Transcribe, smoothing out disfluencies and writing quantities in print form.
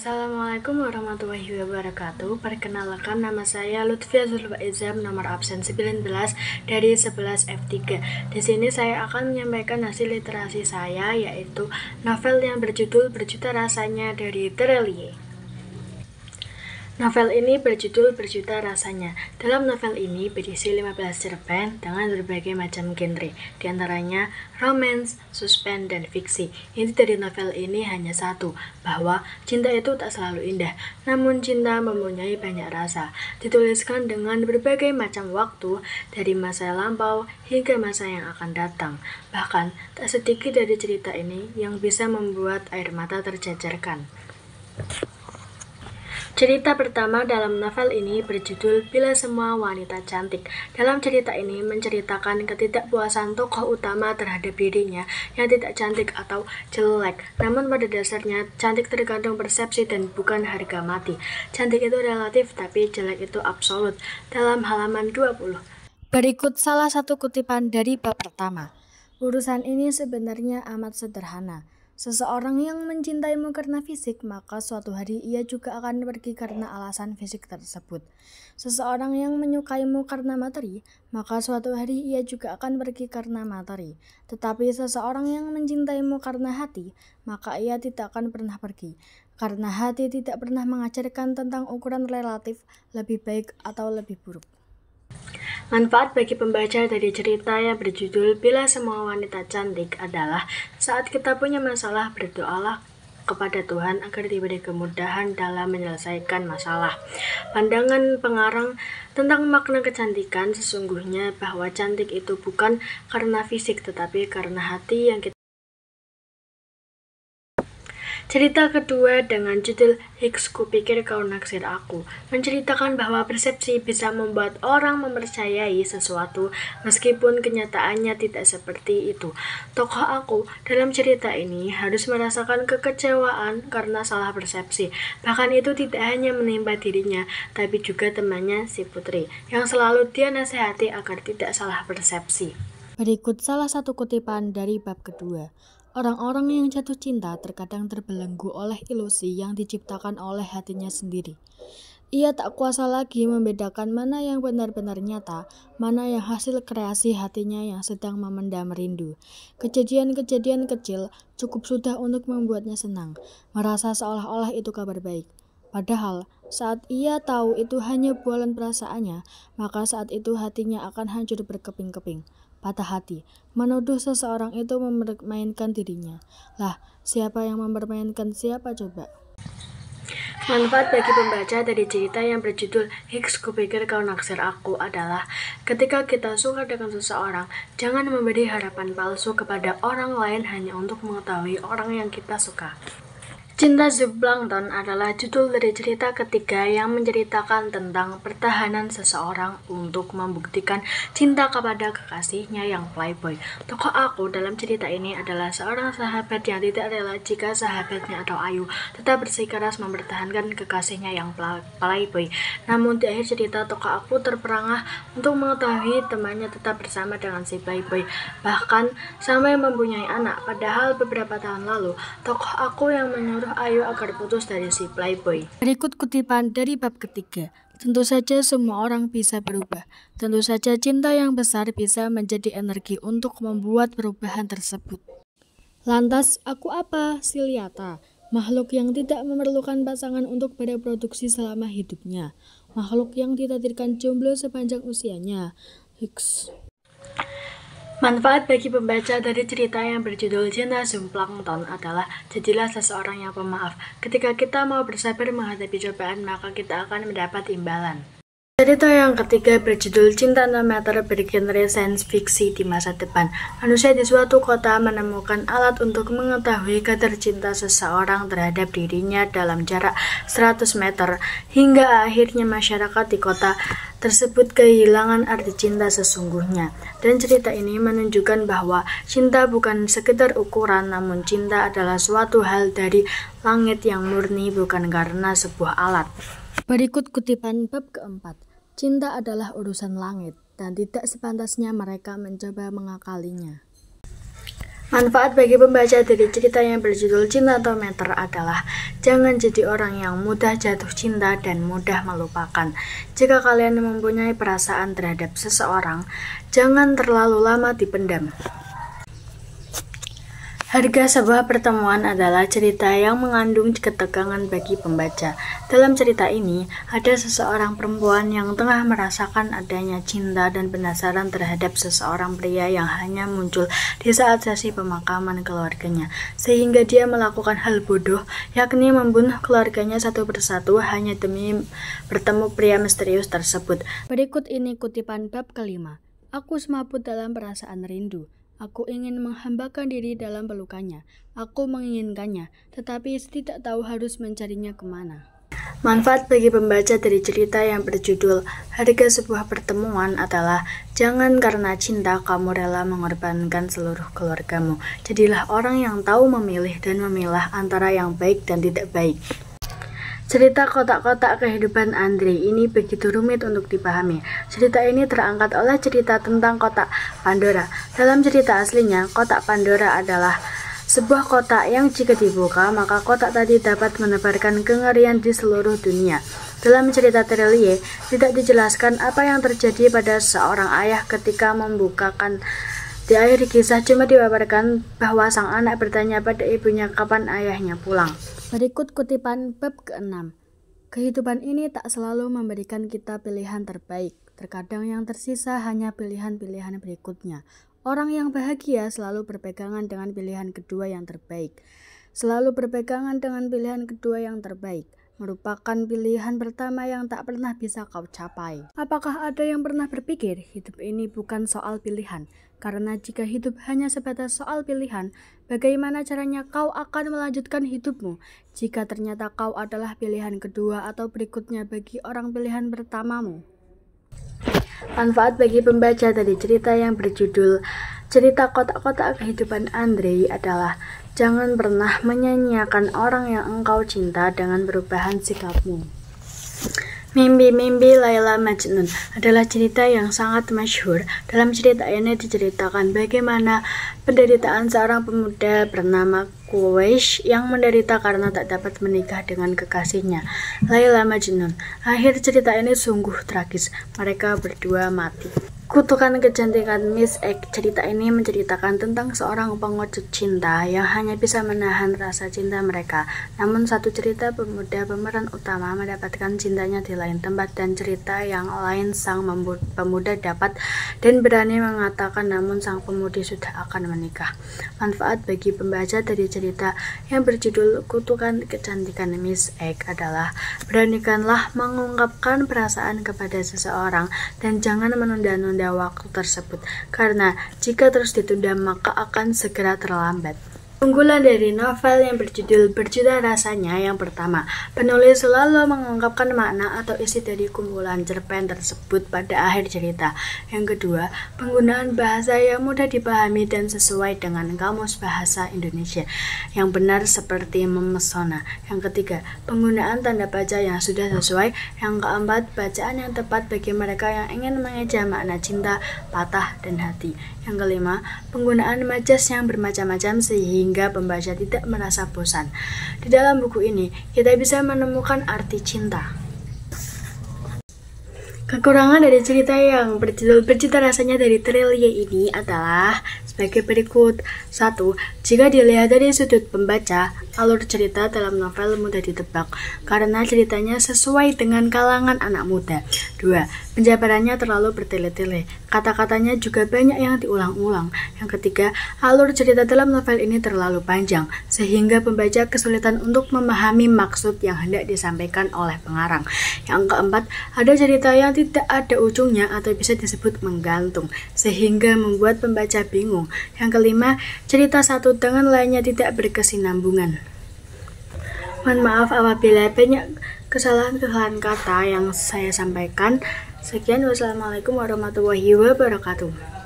Assalamualaikum warahmatullahi wabarakatuh. Perkenalkan, nama saya Lutfia Zulfaizam, nomor absen 19 dari 11 F3. Di sini saya akan menyampaikan hasil literasi saya, yaitu novel yang berjudul Berjuta Rasanya dari Terelie. Novel ini berjudul Berjuta Rasanya. Dalam novel ini berisi 15 cerpen dengan berbagai macam genre, diantaranya romance, suspense, dan fiksi. Inti dari novel ini hanya satu, bahwa cinta itu tak selalu indah, namun cinta mempunyai banyak rasa. Dituliskan dengan berbagai macam waktu, dari masa lampau hingga masa yang akan datang. Bahkan, tak sedikit dari cerita ini yang bisa membuat air mata tercecerkan. Cerita pertama dalam novel ini berjudul Bila Semua Wanita Cantik. Dalam cerita ini menceritakan ketidakpuasan tokoh utama terhadap dirinya yang tidak cantik atau jelek. Namun pada dasarnya cantik tergantung persepsi dan bukan harga mati. Cantik itu relatif tapi jelek itu absolut. Dalam halaman 20. Berikut salah satu kutipan dari bab pertama. Urusan ini sebenarnya amat sederhana. Seseorang yang mencintaimu karena fisik, maka suatu hari ia juga akan pergi karena alasan fisik tersebut. Seseorang yang menyukaimu karena materi, maka suatu hari ia juga akan pergi karena materi. Tetapi seseorang yang mencintaimu karena hati, maka ia tidak akan pernah pergi. Karena hati tidak pernah mengajarkan tentang ukuran relatif, lebih baik atau lebih buruk. Manfaat bagi pembaca dari cerita yang berjudul Bila Semua Wanita Cantik adalah saat kita punya masalah, berdoalah kepada Tuhan agar diberi kemudahan dalam menyelesaikan masalah. Pandangan pengarang tentang makna kecantikan sesungguhnya bahwa cantik itu bukan karena fisik tetapi karena hati yang kita. Cerita kedua dengan judul Hicks Kupikir Kau Naksir Aku menceritakan bahwa persepsi bisa membuat orang mempercayai sesuatu meskipun kenyataannya tidak seperti itu. Tokoh aku dalam cerita ini harus merasakan kekecewaan karena salah persepsi. Bahkan itu tidak hanya menimpa dirinya, tapi juga temannya si Putri yang selalu dia nasihati agar tidak salah persepsi. Berikut salah satu kutipan dari bab kedua. Orang-orang yang jatuh cinta terkadang terbelenggu oleh ilusi yang diciptakan oleh hatinya sendiri. Ia tak kuasa lagi membedakan mana yang benar-benar nyata, mana yang hasil kreasi hatinya yang sedang memendam rindu. Kejadian-kejadian kecil cukup sudah untuk membuatnya senang, merasa seolah-olah itu kabar baik. Padahal, saat ia tahu itu hanya bualan perasaannya, maka saat itu hatinya akan hancur berkeping-keping. Patah hati, menuduh seseorang itu mempermainkan dirinya. Lah, siapa yang mempermainkan siapa coba? Manfaat bagi pembaca dari cerita yang berjudul Hicks Kupikir Kau Naksir Aku adalah ketika kita suka dengan seseorang, jangan memberi harapan palsu kepada orang lain hanya untuk mengetahui orang yang kita suka. Cinta Zooplankton adalah judul dari cerita ketiga yang menceritakan tentang pertahanan seseorang untuk membuktikan cinta kepada kekasihnya yang playboy. Tokoh aku dalam cerita ini adalah seorang sahabat yang tidak rela jika sahabatnya atau Ayu tetap bersikeras mempertahankan kekasihnya yang playboy. Namun di akhir cerita tokoh aku terperangah untuk mengetahui temannya tetap bersama dengan si playboy, bahkan sampai mempunyai anak. Padahal beberapa tahun lalu tokoh aku yang menyuruh Ayu agar putus dari si playboy. Berikut kutipan dari bab ketiga. Tentu saja semua orang bisa berubah. Tentu saja cinta yang besar bisa menjadi energi untuk membuat perubahan tersebut. Lantas aku apa? Siliata, makhluk yang tidak memerlukan pasangan untuk bereproduksi selama hidupnya. Makhluk yang ditakdirkan jomblo sepanjang usianya. Hicks. Manfaat bagi pembaca dari cerita yang berjudul Cinta Zooplankton adalah jadilah seseorang yang pemaaf. Ketika kita mau bersabar menghadapi cobaan, maka kita akan mendapat imbalan. Cerita yang ketiga berjudul Cinta No Matter bergenre science fiction di masa depan. Manusia di suatu kota menemukan alat untuk mengetahui kadar cinta seseorang terhadap dirinya dalam jarak 100 meter. Hingga akhirnya masyarakat di kota tersebut kehilangan arti cinta sesungguhnya. Dan cerita ini menunjukkan bahwa cinta bukan sekedar ukuran, namun cinta adalah suatu hal dari langit yang murni, bukan karena sebuah alat. Berikut kutipan bab keempat. Cinta adalah urusan langit, dan tidak sepantasnya mereka mencoba mengakalinya. Manfaat bagi pembaca dari cerita yang berjudul Cinta-O-Meter adalah jangan jadi orang yang mudah jatuh cinta dan mudah melupakan. Jika kalian mempunyai perasaan terhadap seseorang, jangan terlalu lama dipendam. Harga sebuah pertemuan adalah cerita yang mengandung ketegangan bagi pembaca. Dalam cerita ini, ada seseorang perempuan yang tengah merasakan adanya cinta dan penasaran terhadap seseorang pria yang hanya muncul di saat sesi pemakaman keluarganya, sehingga dia melakukan hal bodoh, yakni membunuh keluarganya satu persatu hanya demi bertemu pria misterius tersebut. Berikut ini kutipan bab kelima. Aku semaput dalam perasaan rindu. Aku ingin menghambakan diri dalam pelukannya. Aku menginginkannya, tetapi tidak tahu harus mencarinya kemana. Manfaat bagi pembaca dari cerita yang berjudul Harga Sebuah Pertemuan adalah jangan karena cinta kamu rela mengorbankan seluruh keluargamu. Jadilah orang yang tahu memilih dan memilah antara yang baik dan tidak baik. Cerita kotak-kotak kehidupan Andre ini begitu rumit untuk dipahami. Cerita ini terangkat oleh cerita tentang kotak Pandora. Dalam cerita aslinya, kotak Pandora adalah sebuah kotak yang jika dibuka, maka kotak tadi dapat menebarkan kengerian di seluruh dunia. Dalam cerita Terelie, tidak dijelaskan apa yang terjadi pada seorang ayah ketika membukakan. Di akhir kisah cuma dipaparkan bahwa sang anak bertanya pada ibunya kapan ayahnya pulang. Berikut kutipan bab ke-6. Kehidupan ini tak selalu memberikan kita pilihan terbaik. Terkadang yang tersisa hanya pilihan-pilihan berikutnya. Orang yang bahagia selalu berpegangan dengan pilihan kedua yang terbaik. Selalu berpegangan dengan pilihan kedua yang terbaik merupakan pilihan pertama yang tak pernah bisa kau capai. Apakah ada yang pernah berpikir hidup ini bukan soal pilihan? Karena jika hidup hanya sebatas soal pilihan, bagaimana caranya kau akan melanjutkan hidupmu jika ternyata kau adalah pilihan kedua atau berikutnya bagi orang pilihan pertamamu? Manfaat bagi pembaca dari cerita yang berjudul Cerita Kotak-Kotak Kehidupan Andre adalah jangan pernah menyanyiakan orang yang engkau cinta dengan perubahan sikapmu. Mimpi-mimpi Laila Majnun adalah cerita yang sangat masyhur. Dalam cerita ini diceritakan bagaimana penderitaan seorang pemuda bernama Quraish yang menderita karena tak dapat menikah dengan kekasihnya, Laila Majnun. Akhir cerita ini sungguh tragis. Mereka berdua mati. Kutukan Kecantikan Miss Egg. Cerita ini menceritakan tentang seorang pengecut cinta yang hanya bisa menahan rasa cinta mereka. Namun satu cerita pemuda pemeran utama mendapatkan cintanya di lain tempat, dan cerita yang lain sang pemuda dapat dan berani mengatakan namun sang pemudi sudah akan menikah. Manfaat bagi pembaca dari cerita yang berjudul Kutukan Kecantikan Miss Egg adalah beranikanlah mengungkapkan perasaan kepada seseorang dan jangan menunda-nunda waktu tersebut, karena jika terus ditunda maka akan segera terlambat. Unggulan dari novel yang berjudul Berjuta Rasanya yang pertama, penulis selalu mengungkapkan makna atau isi dari kumpulan cerpen tersebut pada akhir cerita. Yang kedua, penggunaan bahasa yang mudah dipahami dan sesuai dengan kamus bahasa Indonesia yang benar seperti memesona. Yang ketiga, penggunaan tanda baca yang sudah sesuai. Yang keempat, bacaan yang tepat bagi mereka yang ingin mengeja makna cinta, patah, dan hati. Yang kelima, penggunaan majas yang bermacam-macam sehingga pembaca tidak merasa bosan. Di dalam buku ini, kita bisa menemukan arti cinta. Kekurangan dari cerita yang berjudul Berjuta Rasanya dari Terelie ini adalah sebagai berikut. 1. Jika dilihat dari sudut pembaca, alur cerita dalam novel mudah ditebak karena ceritanya sesuai dengan kalangan anak muda. 2. Penjabarannya terlalu bertele-tele, kata-katanya juga banyak yang diulang-ulang. Yang ketiga, alur cerita dalam novel ini terlalu panjang, sehingga pembaca kesulitan untuk memahami maksud yang hendak disampaikan oleh pengarang. Yang keempat, ada cerita yang tidak ada ujungnya atau bisa disebut menggantung, sehingga membuat pembaca bingung. Yang kelima, cerita satu dengan lainnya tidak berkesinambungan. Mohon maaf apabila banyak kesalahan-kesalahan kata yang saya sampaikan. Sekian, wassalamualaikum warahmatullahi wabarakatuh.